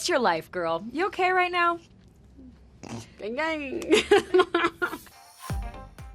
What's your life, girl? You okay right now? Gang, gang.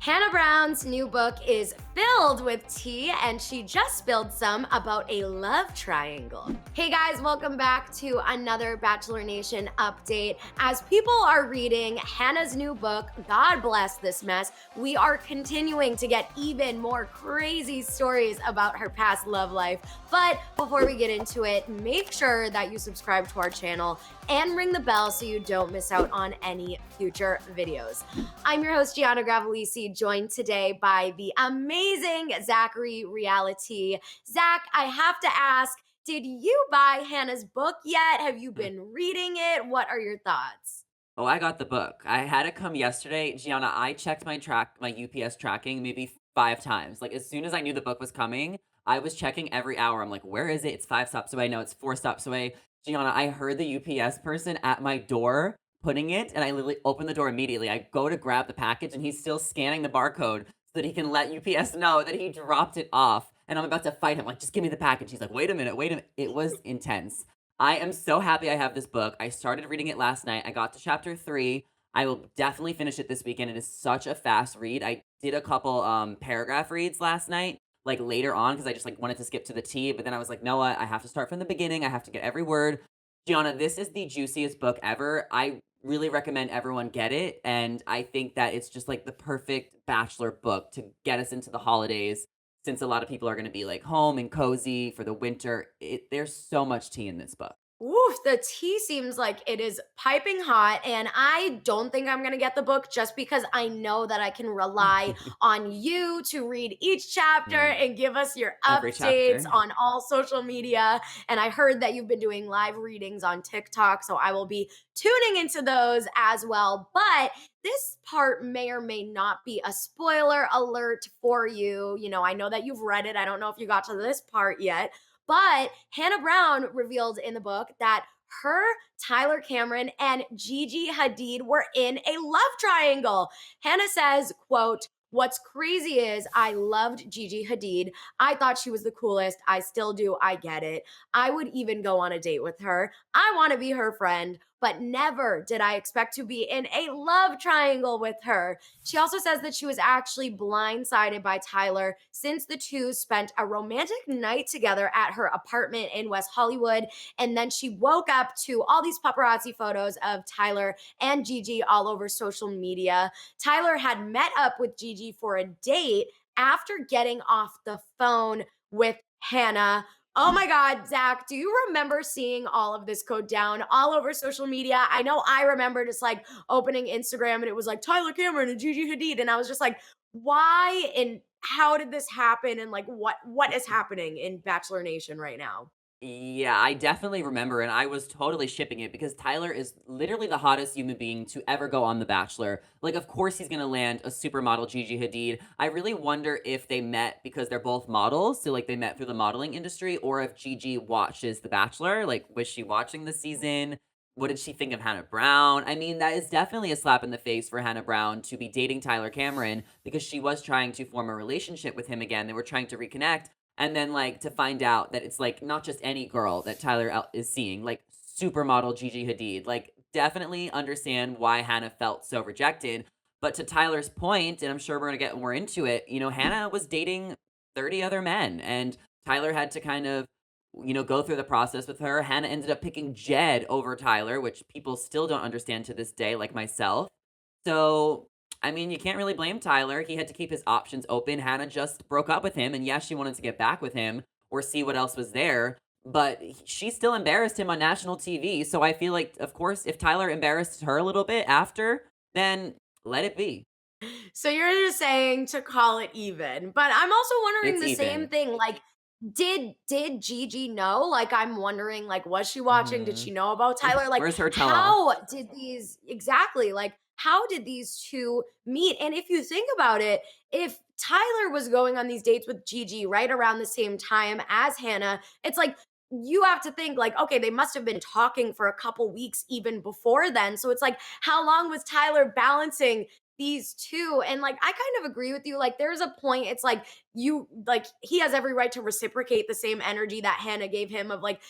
Hannah Brown's new book is filled with tea, and she just spilled some about a love triangle. Hey guys, welcome back to another Bachelor Nation update. As people are reading Hannah's new book, God Bless This Mess, we are continuing to get even more crazy stories about her past love life. But before we get into it, make sure that you subscribe to our channel and ring the bell so you don't miss out on any future videos. I'm your host, Gianna Gravalese, joined today by the amazing Zachary Reality. Zach, I have to ask, did you buy Hannah's book yet? Have you been reading it? What are your thoughts? Oh, I got the book. I had it come yesterday. Gianna, I checked my UPS tracking maybe 5 times. Like, as soon as I knew the book was coming, I was checking every hour. I'm like, where is it? It's 5 stops away. No, it's 4 stops away. Gianna, I heard the UPS person at my door putting it, and I literally opened the door immediately. I go to grab the package, and he's still scanning the barcode so that he can let UPS know that he dropped it off. And I'm about to fight him. Like, just give me the package. He's like, wait a minute, wait a minute. It was intense. I am so happy I have this book. I started reading it last night. I got to chapter 3. I will definitely finish it this weekend. It is such a fast read. I did a couple paragraph reads last night, like later on, because I just like wanted to skip to the tea. But then I was like, no, I have to start from the beginning. I have to get every word. Gianna, this is the juiciest book ever. I really recommend everyone get it. And I think that it's just like the perfect Bachelor book to get us into the holidays, since a lot of people are going to be like home and cozy for the winter. There's so much tea in this book. Oof, the tea seems like it is piping hot, and I don't think I'm gonna get the book just because I know that I can rely on you to read each chapter and give us your Every updates chapter. on all social media. And I heard that you've been doing live readings on TikTok, so I will be tuning into those as well. But this part may or may not be a spoiler alert for you. You know, I know that you've read it. I don't know if you got to this part yet. But Hannah Brown revealed in the book that her, Tyler Cameron, and Gigi Hadid were in a love triangle. Hannah says, quote, "What's crazy is I loved Gigi Hadid. I thought she was the coolest. I still do. I get it. I would even go on a date with her. I want to be her friend, but never did I expect to be in a love triangle with her." She also says that she was actually blindsided by Tyler since the two spent a romantic night together at her apartment in West Hollywood. And then she woke up to all these paparazzi photos of Tyler and Gigi all over social media. Tyler had met up with Gigi for a date after getting off the phone with Hannah. Oh my God, Zach, do you remember seeing all of this go down all over social media? I know I remember just like opening Instagram and it was like Tyler Cameron and Gigi Hadid. And I was just like, why and how did this happen? And like what is happening in Bachelor Nation right now? Yeah, I definitely remember, and I was totally shipping it because Tyler is literally the hottest human being to ever go on The Bachelor. Like, of course, he's gonna land a supermodel Gigi Hadid. I really wonder if they met because they're both models, so like they met through the modeling industry, or if Gigi watches The Bachelor. Like, was she watching the season? What did she think of Hannah Brown? I mean, that is definitely a slap in the face for Hannah Brown to be dating Tyler Cameron because she was trying to form a relationship with him again. They were trying to reconnect. And then, like, to find out that it's, like, not just any girl that is seeing, like, supermodel Gigi Hadid. Like, definitely understand why Hannah felt so rejected. But to Tyler's point, and I'm sure we're gonna get more into it, Hannah was dating 30 other men, and Tyler had to kind of, go through the process with her. Hannah ended up picking Jed over Tyler, which people still don't understand to this day, like myself. So, I mean, you can't really blame Tyler. He had to keep his options open. Hannah just broke up with him, and yes, she wanted to get back with him or see what else was there, but she still embarrassed him on national TV. So I feel like, of course, if Tyler embarrassed her a little bit after, then let it be. So you're just saying to call it even. But I'm also wondering It's the same even. thing. Like, did Gigi know? Like, I'm wondering, like, was she watching? Did Hmm. she know about Tyler? Like, Where's her tell all? how did these exactly like how did these two meet? And if you think about it, if Tyler was going on these dates with Gigi right around the same time as Hannah, it's like you have to think like, okay, they must have been talking for a couple weeks even before then. So it's like, how long was Tyler balancing these two. And like, I kind of agree with you. Like, there's a point, it's like, he has every right to reciprocate the same energy that Hannah gave him of like,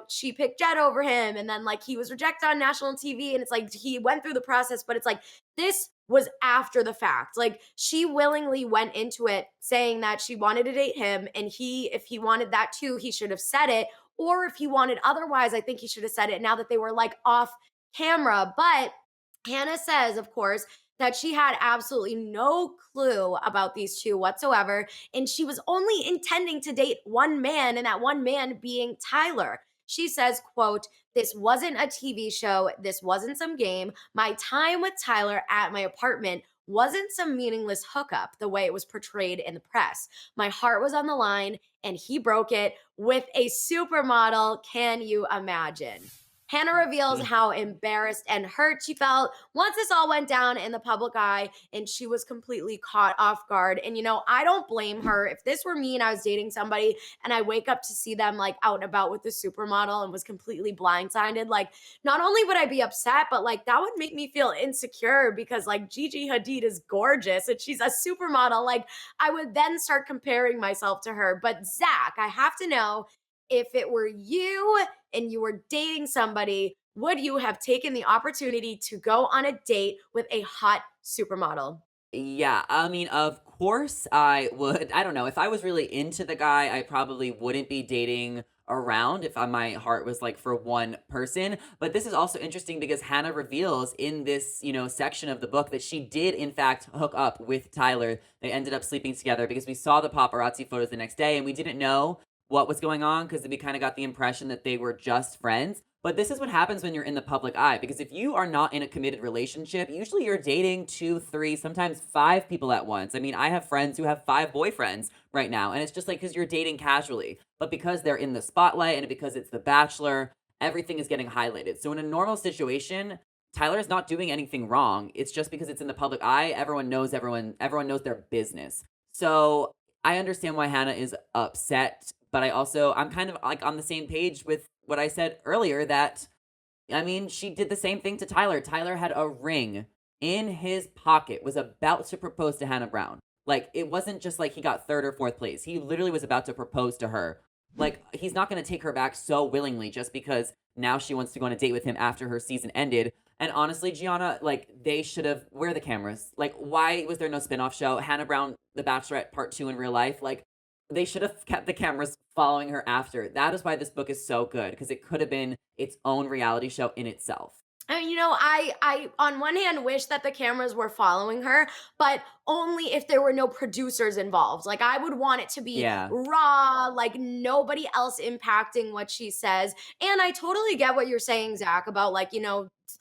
she picked Jed over him. And then like he was rejected on national TV. And it's like he went through the process, but it's like this was after the fact. Like, she willingly went into it saying that she wanted to date him. And if he wanted that too, he should have said it. Or if he wanted otherwise, I think he should have said it now that they were like off camera. But Hannah says, of course, that she had absolutely no clue about these two whatsoever. And she was only intending to date one man, and that one man being Tyler. She says, quote, "This wasn't a TV show. This wasn't some game. My time with Tyler at my apartment wasn't some meaningless hookup the way it was portrayed in the press. My heart was on the line, and he broke it with a supermodel. Can you imagine?" Hannah reveals how embarrassed and hurt she felt once this all went down in the public eye, and she was completely caught off guard. And, I don't blame her. If this were me and I was dating somebody and I wake up to see them like out and about with the supermodel and was completely blindsided, like, not only would I be upset, but like that would make me feel insecure because like Gigi Hadid is gorgeous and she's a supermodel. Like, I would then start comparing myself to her. But Zach, I have to know, if it were you and you were dating somebody, would you have taken the opportunity to go on a date with a hot supermodel? Yeah, I mean, of course I would. I don't know. If I was really into the guy, I probably wouldn't be dating around if my heart was like for one person. But this is also interesting because Hannah reveals in this, section of the book that she did in fact hook up with Tyler. They ended up sleeping together because we saw the paparazzi photos the next day and we didn't know what was going on because we kind of got the impression that they were just friends. But this is what happens when you're in the public eye, because if you are not in a committed relationship, usually you're dating 2, 3, sometimes 5 people at once. I mean, I have friends who have 5 boyfriends right now, and it's just like because you're dating casually. But because they're in the spotlight and because it's The Bachelor, everything is getting highlighted. So in a normal situation, Tyler is not doing anything wrong. It's just because it's in the public eye, everyone knows everyone knows their business. So I understand why Hannah is upset, but I'm kind of like on the same page with what I said earlier that, I mean, she did the same thing to Tyler. Tyler had a ring in his pocket, was about to propose to Hannah Brown. Like, it wasn't just like he got 3rd or 4th place. He literally was about to propose to her. Like, he's not going to take her back so willingly just because now she wants to go on a date with him after her season ended. And honestly, Gianna, like, they should have, where are the cameras? Like, why was there no spinoff show? Hannah Brown, The Bachelorette Part 2 in real life? Like, they should have kept the cameras following her after. That is why this book is so good, because it could have been its own reality show in itself. And I on one hand wish that the cameras were following her, but only if there were no producers involved. Like, I would want it to be Yeah. raw, like nobody else impacting what she says. And I totally get what you're saying, Zach, about like,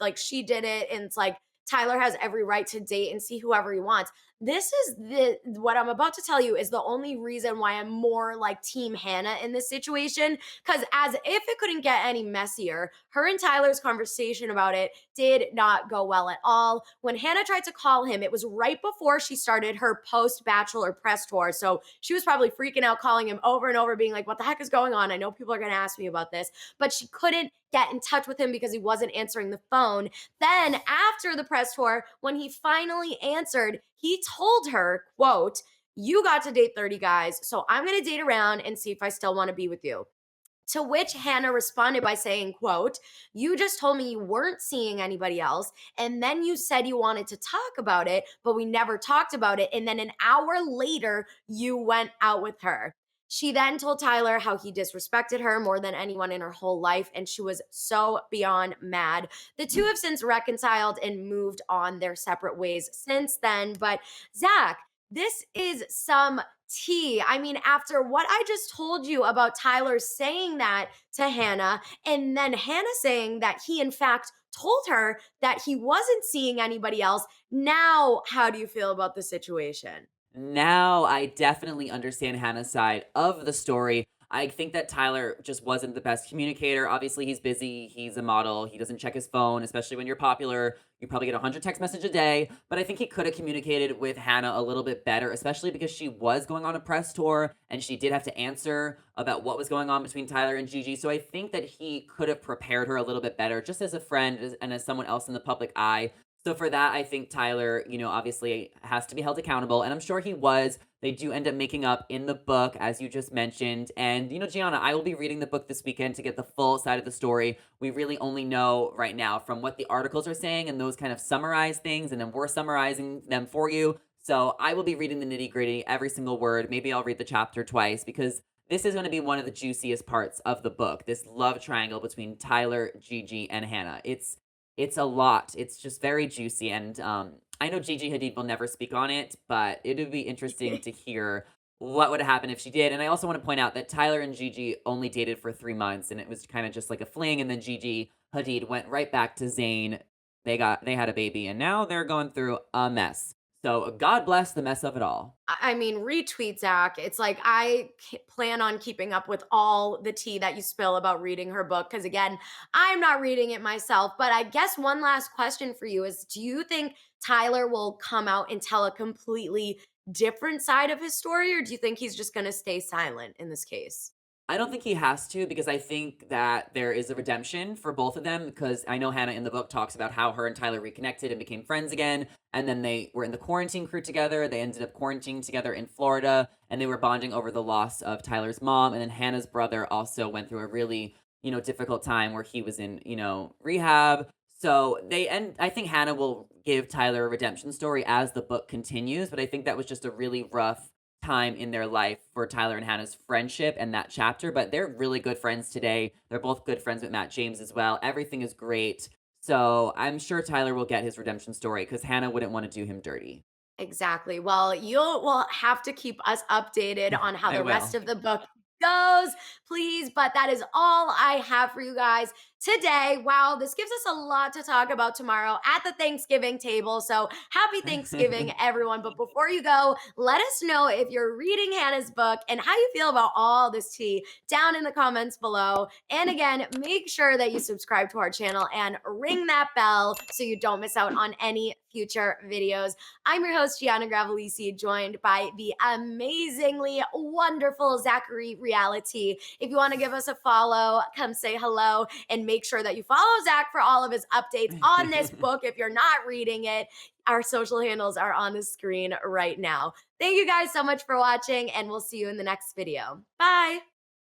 like she did it and it's like Tyler has every right to date and see whoever he wants. This is what I'm about to tell you is the only reason why I'm more like Team Hannah in this situation. Because as if it couldn't get any messier, her and Tyler's conversation about it did not go well at all. When Hannah tried to call him, it was right before she started her post-Bachelor press tour. So she was probably freaking out, calling him over and over, being like, what the heck is going on? I know people are going to ask me about this. But she couldn't get in touch with him because he wasn't answering the phone. Then after the press tour, when he finally answered, he told her, quote, "You got to date 30 guys, so I'm going to date around and see if I still want to be with you." To which Hannah responded by saying, quote, "You just told me you weren't seeing anybody else, and then you said you wanted to talk about it, but we never talked about it, and then an hour later, you went out with her." She then told Tyler how he disrespected her more than anyone in her whole life, and she was so beyond mad. The two have since reconciled and moved on their separate ways since then. But Zach, this is some tea. I mean, after what I just told you about Tyler saying that to Hannah, and then Hannah saying that he, in fact, told her that he wasn't seeing anybody else, now how do you feel about the situation? Now I definitely understand Hannah's side of the story. I think that Tyler just wasn't the best communicator. Obviously, he's busy. He's a model. He doesn't check his phone, especially when you're popular. You probably get 100 text messages a day. But I think he could have communicated with Hannah a little bit better, especially because she was going on a press tour and she did have to answer about what was going on between Tyler and Gigi. So I think that he could have prepared her a little bit better, just as a friend and as someone else in the public eye. So for that, I think Tyler, obviously has to be held accountable, and I'm sure he was. They do end up making up in the book, as you just mentioned. And, Gianna, I will be reading the book this weekend to get the full side of the story. We really only know right now from what the articles are saying, and those kind of summarize things, and then we're summarizing them for you. So I will be reading the nitty gritty, every single word. Maybe I'll read the chapter twice because this is going to be one of the juiciest parts of the book. This love triangle between Tyler, Gigi, and Hannah. It's a lot. It's just very juicy, and I know Gigi Hadid will never speak on it, but it would be interesting to hear what would happen if she did. And I also want to point out that Tyler and Gigi only dated for 3 months, and it was kind of just like a fling. And then Gigi Hadid went right back to Zayn. They had a baby, and now they're going through a mess. So God bless the mess of it all. I mean, retweet Zach. It's like plan on keeping up with all the tea that you spill about reading her book. Because again, I'm not reading it myself. But I guess one last question for you is: do you think Tyler will come out and tell a completely different side of his story, or do you think he's just going to stay silent in this case? I don't think he has to because I think that there is a redemption for both of them because I know Hannah in the book talks about how her and Tyler reconnected and became friends again. And then they were in the quarantine crew together. They ended up quarantining together in Florida and they were bonding over the loss of Tyler's mom. And then Hannah's brother also went through a really, difficult time where he was in, rehab. So I think Hannah will give Tyler a redemption story as the book continues. But I think that was just a really rough time in their life for Tyler and Hannah's friendship and that chapter, but they're really good friends today. They're both good friends with Matt James as well. Everything is great. So I'm sure Tyler will get his redemption story because Hannah wouldn't want to do him dirty. Exactly. Well, will have to keep us updated on how I the will. rest of the book goes, please. But that is all I have for you guys today. Wow, this gives us a lot to talk about tomorrow at the Thanksgiving table. So happy Thanksgiving, everyone. But before you go, let us know if you're reading Hannah's book and how you feel about all this tea down in the comments below. And again, make sure that you subscribe to our channel and ring that bell so you don't miss out on any future videos. I'm your host, Gianna Gravalese, joined by the amazingly wonderful Zachary Reality. If you want to give us a follow, come say hello and make sure that you follow Zach for all of his updates on this book. If you're not reading it, our social handles are on the screen right now. Thank you guys so much for watching, and we'll see you in the next video. Bye.